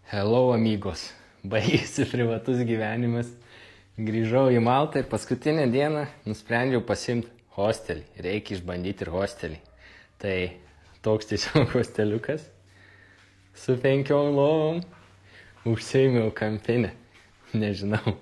Hello, amigos. Baigėsi privatus gyvenimas. Grįžau į Maltą ir paskutinę dieną nusprendžiau pasimti hostelį. Reikia išbandyti ir hostelį. Tai toks tiesiog hosteliukas su 5 lovom. Užsiėmiau kampinę. Nežinau.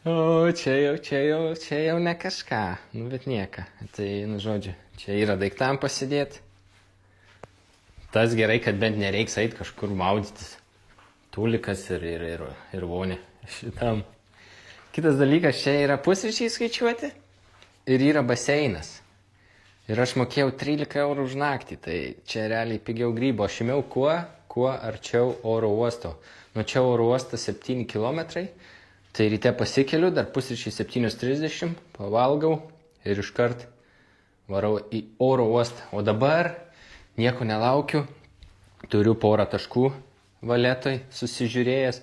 O čia jau ne kažką. Bet nieka. Tai, žodžiu, čia yra daiktam pasidėti. Tas gerai, kad bent nereiks eiti kažkur maudytis. Tulikas ir vonė šitam. Kitas dalykas, čia yra pusryčiai skaičiuoti ir yra baseinas. Ir aš mokėjau 13 eurų už naktį, tai čia realiai pigiau grybo. Aš ėmiau kuo arčiau oro uosto. Nuo čia oro uostas 7 kilometrai, tai ryte pasikeliu, dar pusryčiai 7:30, pavalgau ir iškart varau į oro uostą. O dabar nieko nelaukiu, turiu porą taškų valetoj susižiūrėjęs,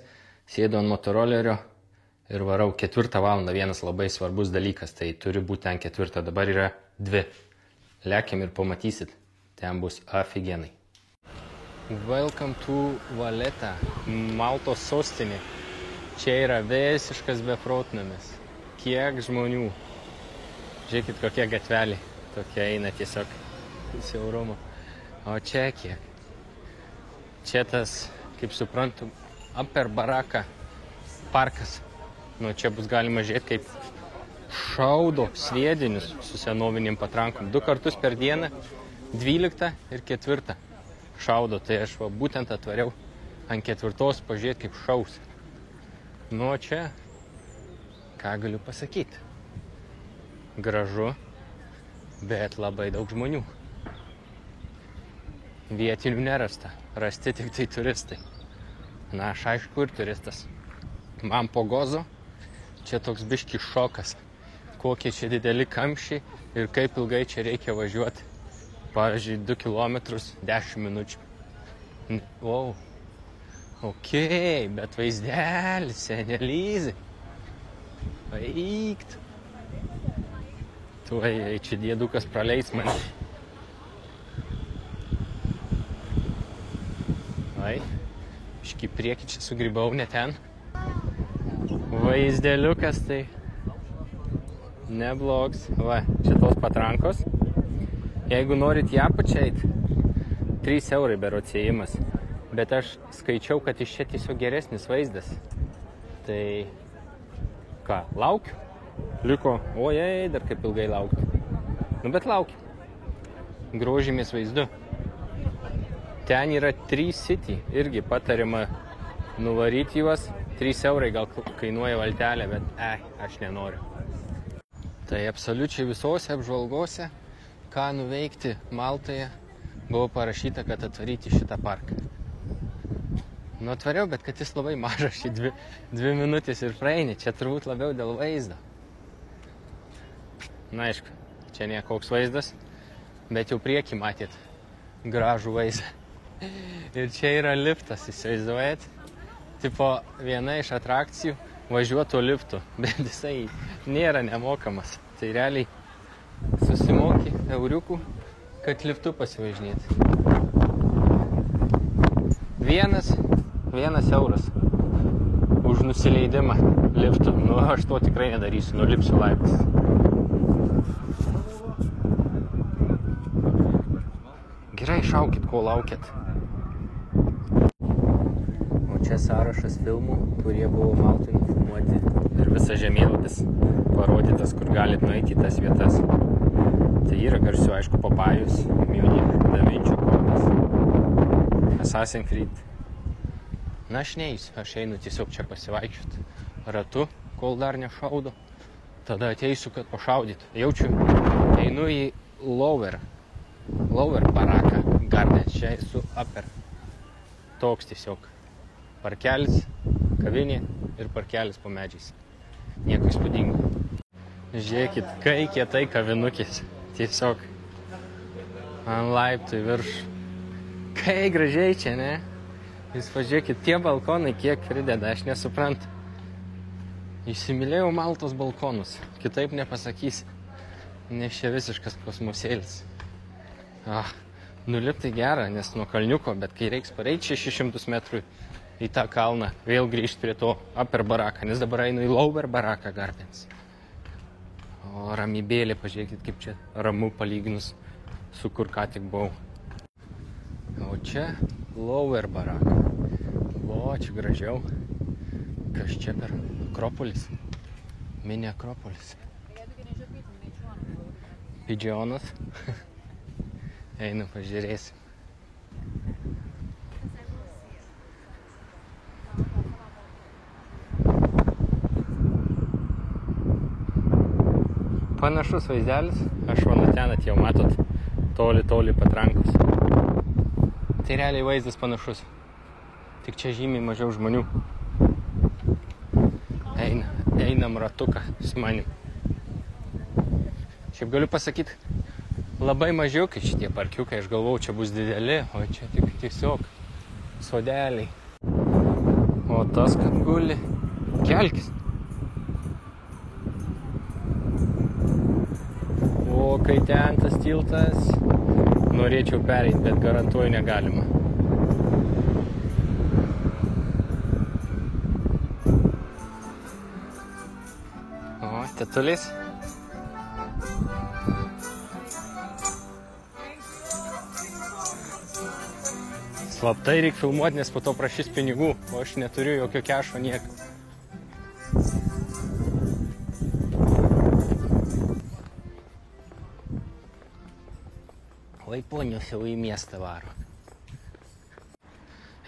sėdu ant motorolerio ir varau 4 valandą. Vienas labai svarbus dalykas, tai turi būti ten 4, dabar yra 2. Lekiam ir pamatysit, ten bus aфиgenai. Welcome to Valeta, Maltos sostinė. Čia yra visiškas beprotnamis. Kiek žmonių. Žiūrėkit, kokie gatveliai. Tokie eina tiesiog siaurumo. O čia kiek? Čia tas, kaip suprantu, Upper Baraka parkas. Nuo čia bus galima žiūrėti, kaip šaudo sviedinius su senovinėm patrankom. 2 kartus per dieną, 12 ir 4 šaudo. Tai aš būtent atvariau ant 4 pažiūrėti, kaip šaus. Nuo čia, ką galiu pasakyti? Gražu, bet labai daug žmonių. Vietinių nerasta, rasti tik tai turistai. Na, aš aišku ir turistas. Man po gozo čia toks biški šokas, kokie čia dideli kamščiai ir kaip ilgai čia reikia važiuoti. Pavyzdžiui, 2 kilometrus 10 minučių. Wow. Okei, bet vaizdelis, senelyzai. Veikt. Tuoj, čia dėdukas praleis mane. Ai, iški prieki čia sugribau, ne ten. Vaizdeliukas tai neblogs. Va, čia tos patrankos. Jeigu norit ją pačiait, 3 eurai berods įėjimas. Bet aš skaičiau, kad iš čia tiesiog geresnis vaizdas. Tai ką, laukiu? Liko, ojei, dar kaip ilgai laukti. Nu, bet laukiu. Grožimės vaizdu. Ten yra 3 City, irgi patariama nuvaryti juos. 3 eurai gal kainuoja valtelė, bet aš nenoriu. Tai absoliučiai visose apžvalgose, ką nuveikti Maltoje, buvo parašyta, kad atvaryti šitą parką. Nu, atvariau, bet kad jis labai mažas, šį 2 minutės ir praeini. Čia turbūt labiau dėl vaizdo. Na, aišku, čia ne koks vaizdas, bet jau priekį matėt gražų vaizdą. Ir čia yra liftas, įsivaizduojat? Tipo, viena iš atrakcijų važiuotų liftu, bet jisai nėra nemokamas. Tai realiai susimoki euriukų, kad liftu pasivažinėti. 1 euras už nusileidimą liftu. Nu, aš to tikrai nedarysiu, nulipsiu laiptais. Gerai, šaukit, ko laukiat. O čia sąrašas filmų, kurie buvo Maltoje nufilmuoti. Ir visas žemėlapis parodytas, kur galit nueiti į tas vietas. Tai yra garsių, aišku, Papajus, Munich, Da Vinci kodas, Assassin's Creed. Na, aš neįsiu, aš einu tiesiog čia pasivaikščioti ratu, kol dar nešaudo. Tada ateisiu, kad pašaudytų. Jaučiu, einu į Lower Baraka Garden, čia su Upper. Toks tiesiog. Parkelis, kavinė ir parkelis po medžiais. Nieko įspūdingo. Žiūrėkit, kai kietai kavinukės. Tiesiog ant laiptų į viršų. Kai gražiai čia, ne? Jūs pažiūrėkit, tie balkonai kiek prideda, aš nesuprantu. Įsimylėjau Maltos balkonus, kitaip nepasakysi. Nes čia visiškas kosmosėlis. Nulipti gera, nes nuo kalniuko, bet kai reiks pareiti 600 metrų į tą kalną, vėl grįžti prie to upper baraką, nes dabar einu į lower baraką Gardens. O ramybėlė, pažiūrėkit, kaip čia ramu palyginus su kur ką tik buvau. O čia lower baraką. O, čia gražiau. Kas čia per Akropolis? Mini Akropolis. Pidžionas. Einu, pažiūrėsim. Panašus vaizdelis. Aš va nuo ten atėjau, matot, toli patrankos. Tai realiai vaizdas panašus. Tik čia žymiai mažiau žmonių. Einam ratuką su manim. Šiaip galiu pasakyti, labai mažiukai šitie parkiukai. Aš galvau, čia bus dideli, o čia tik tiesiog sodeliai. O tas, kad guli, kelkis. O kai ten tas tiltas, norėčiau pereiti, bet garantuoju negalima. O, tetulis. Slaptai reikia filmuoti, nes po to prašys pinigų, o aš neturiu jokio kešo nieko. Laiponius jau į miestą varo.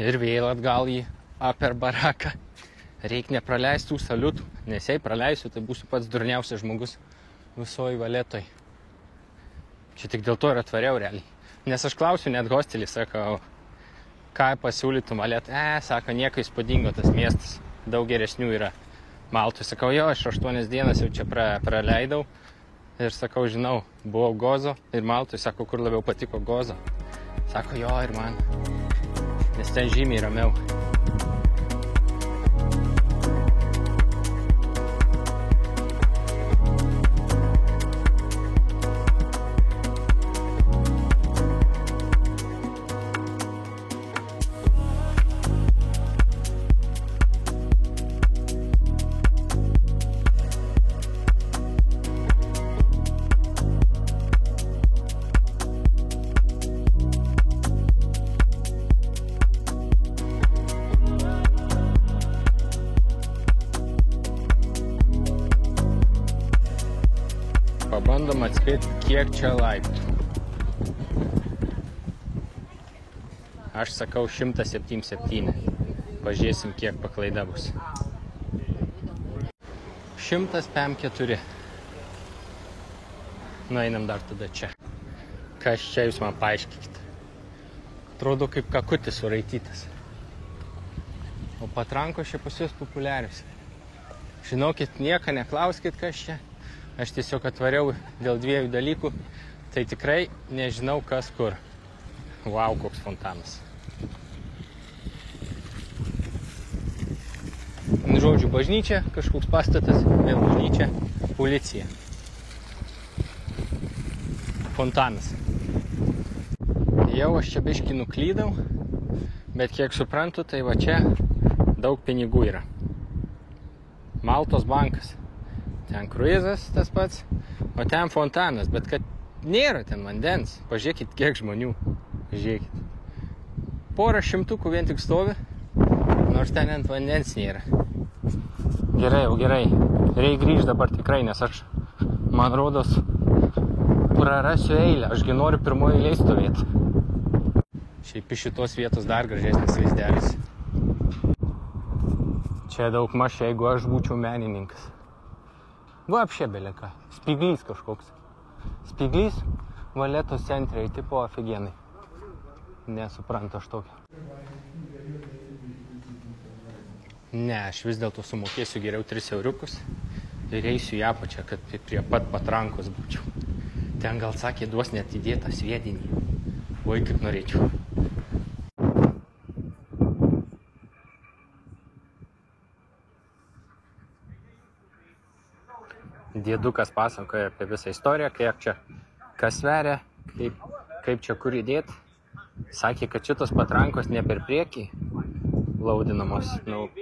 Ir vėl atgal į upper baraką. Reikia nepraleisti tų saliutų, nes jei praleisiu, tai būsiu pats durniausias žmogus visoji Valetoj. Čia tik dėl to ir atvariau realiai. Nes aš klausiu net hostelį, sakau, ką pasiūlytum Valet. Sako, nieko įspūdingo tas miestas, daug geresnių yra Maltoj. Sakau, jo, aš 8 dienas jau čia praleidau. Ir sakau, žinau, buvau Gozo ir Maltoj, sako, kur labiau patiko Gozo. Sako, jo, ir man, nes ten žymiai ramiau. Pabandom atspėti, kiek čia laiptų. Aš sakau 177. Pažiūrėsim, kiek paklaida bus. 104. Nueinam dar tada čia. Kas čia jūs man paaiškikite? Atrodo kaip kakutis suraitytas. O patrankos čia pas jūs populiarius. Žinokit, nieko neklauskit, kas čia. Aš tiesiog atvariau dėl 2 dalykų, tai tikrai nežinau kas kur. Vau, koks fontanas. Žodžiu, bažnyčia, kažkoks pastatas, vėl bažnyčia, policija. Fontanas. Jau aš čia biškį nuklydau, bet kiek suprantu, tai va čia daug pinigų yra. Maltos bankas. Ten kruizas tas pats, o ten fontanas, bet kad nėra ten vandens. Pažiūrėkit, kiek žmonių. Pažiūrėkit. Porą šimtukų vien tik stovi, nors ten ant vandens nėra. Gerai, jau gerai. Reikia grįžti dabar tikrai, nes aš, man rodos, prarasiu eilę. Ašgi noriu pirmoji eilėj stovėti. Šiaip iš šitos vietos dar gražesnis vaizdelis. Čia daug maž, jeigu aš būčiau menininkas. Вообще белека. Spyglys kažkoks. Spyglys Valetos centre, tipo офигенный. Nesuprantu aš tokio. Ne, aš vis dėlto sumokėsiu geriau 3 euriukus ir eisiu į apačią, kad prie pat patrankos būčiau. Ten gal sakė, duos net įdėtą sviedinį. Oi, kaip norėčiau. Dėdukas pasakoja apie visą istoriją, kiek čia kas sveria, kaip čia kur įdėti. Sakė, kad šitos patrankos ne per priekį laudinamos,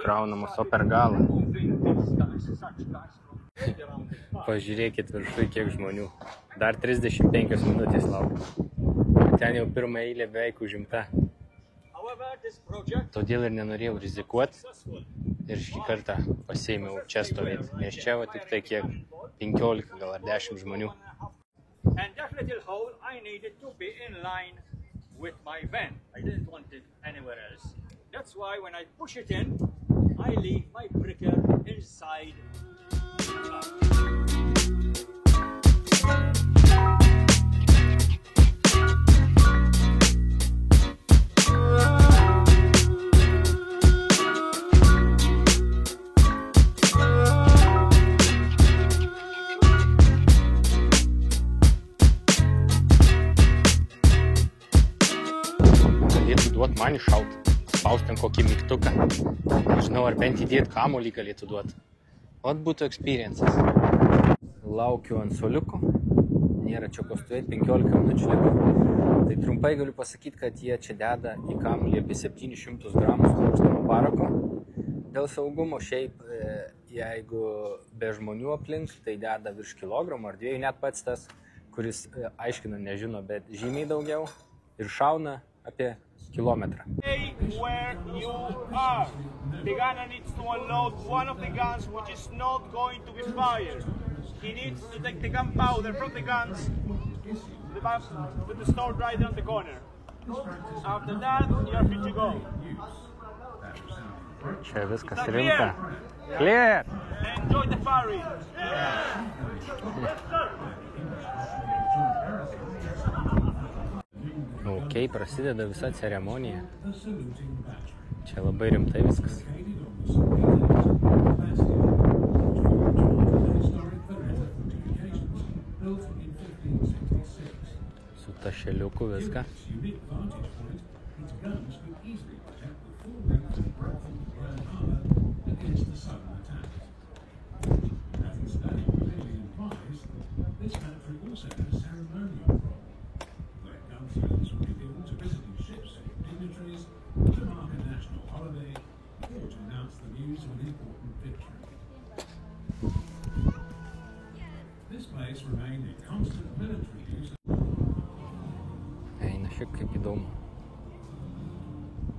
kraunamos, o per galą. Pažiūrėkit viršui, kiek žmonių. Dar 35 minutės laukia. Ten jau pirmą eilę beveik užimta. Todėl ir nenorėjau rizikuoti ir šį kartą pasiėmiau čia stovėti. Nes čia va tik tai kiek 15 gal ar 10 žmonių. And that little hole, I needed to be in line with my van. I didn't want it anywhere else. That's why when I push it in, I leave my breaker inside. Galėtų duoti man iššaut, spaust ten kokį mygtuką. Nežinau, ar bent įdėti kamuolį galėtų duoti. Vat būtų experiences. Laukiu ant suoliuko, nėra čia ko stovėti, 15 minučių liko. Tai trumpai galiu pasakyti, kad jie čia deda į kamuolį apie 700 gramų skraustomo parako. Dėl saugumo šiaip, jeigu be žmonių aplink, tai deda virš kilogramų ar 2, net pats tas, kuris aiškina, nežino, bet žymiai daugiau ir šauna apie kilometrą. Stay where you are. The gunner needs to unload one of the guns which is not going to be fired. He needs to take the gunpowder from the guns with the stored right on the corner. After that, you are free to go. Čia viskas rimta. Clear! Enjoy the firing. Ok, prasideda visa ceremonija. Čia labai rimtai viskas. Su tašeliuku viską. Eina šiek kaip įdomu.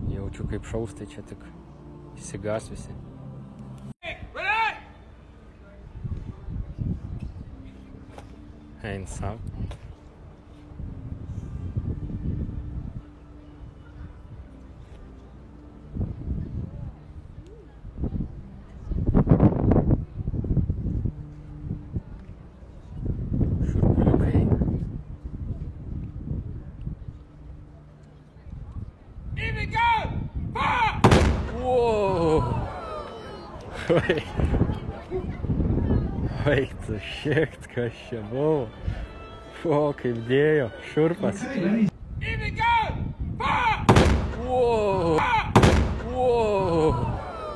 Jaučiu kaip šaustai čia tik įsigas visi. Eina savo. Oi, tu šiekt, kas čia buvo. O, kaip dėjo, šurpas. Wow. Wow.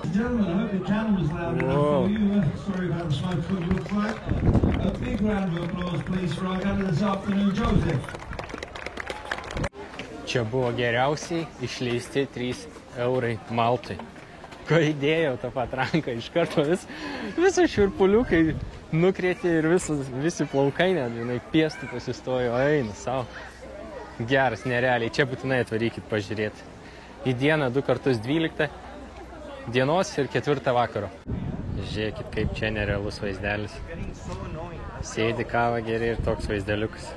Gentlemen, I hope the channel was loud enough for you. Sorry about the smoke, what it looks like. A big round of applause, please, for our gunner this afternoon, Joseph. Čia buvo geriausiai išleisti 3 eurai Maltai. Kai įdėjau tą patranką, iš karto visi šiurpuliukai nukrėtė ir visi plaukai net, piestų pasistojo, eina savo. Geras, nerealiai, čia būtinai atvarykit pažiūrėti. Į dieną 2 kartus 12 dienos ir 4 vakaro. Žiūrėkit, kaip čia nerealus vaizdelis. Sėdi kavą geri ir toks vaizdeliukas.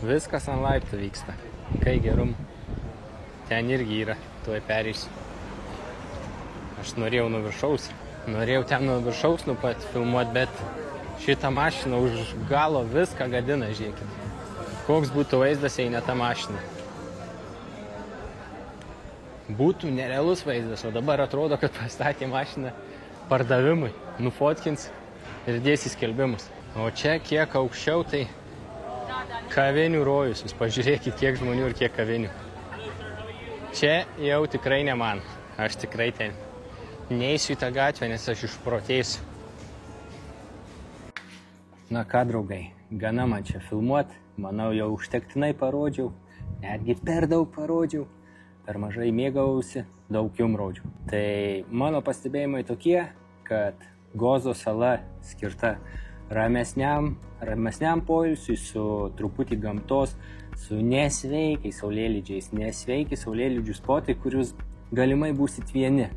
Viskas ant laiptų vyksta. Kai gerum. Ten irgi yra, tuoj pereisiu. Aš norėjau nuo viršaus. Norėjau ten nuo viršaus pat filmuoti, bet šitą mašiną už galo viską gadina, žiūrėkit. Koks būtų vaizdas, jei ne ta mašina. Būtų nerealus vaizdas, o dabar atrodo, kad pastatė mašiną pardavimui. Nufotkins ir dės į skelbimus. O čia kiek aukščiau, tai kavinių rojus. Jūs pažiūrėkit, kiek žmonių ir kiek kavinių. Čia jau tikrai ne man. Aš tikrai ten neįsiu į tą gatvę, nes aš išprotėsiu. Na ką, draugai, gana man čia filmuot. Manau, jau užtektinai parodžiau. netgi per daug parodžiau, per mažai mėgausi, daug jum rodžiau. Tai mano pastebėjimai tokie, kad Gozo sala skirta ramesniam poilsiui su truputį gamtos, su nesveikiai saulėlydžiais, nesveiki saulėlydžių spotai, kurius galimai būsit vieni.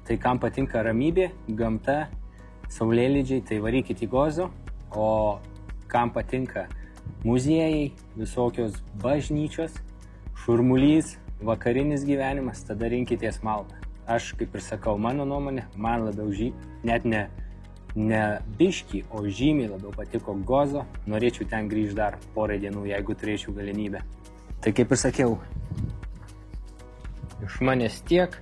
Tai kam patinka ramybė, gamta, saulėlydžiai, tai varykit į Gozo, o kam patinka muziejai, visokios bažnyčios, šurmulys, vakarinis gyvenimas, tada rinkitės Maltą. Aš, kaip ir sakau, mano nuomonė, man labiau net ne biškį, o žymiai labiau patiko Gozo. Norėčiau ten grįžti dar porą dienų, jeigu turėčiau galimybę. Tai kaip ir sakiau, iš manęs tiek.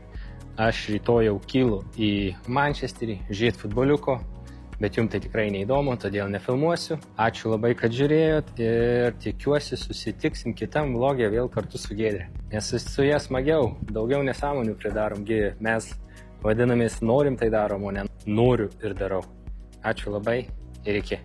Aš rytoj jau kylu į Manchesterį žiūrėti futboliuko, bet jums tai tikrai neįdomu, todėl nefilmuosiu. Ačiū labai, kad žiūrėjot ir tikiuosi susitiksim kitam vlogė vėl kartu su Giedre. Nes su ja smagiau, daugiau nesąmonių pridarom, mes vadinamės norim tai darom, o ne noriu ir darau. Ačiū labai ir iki.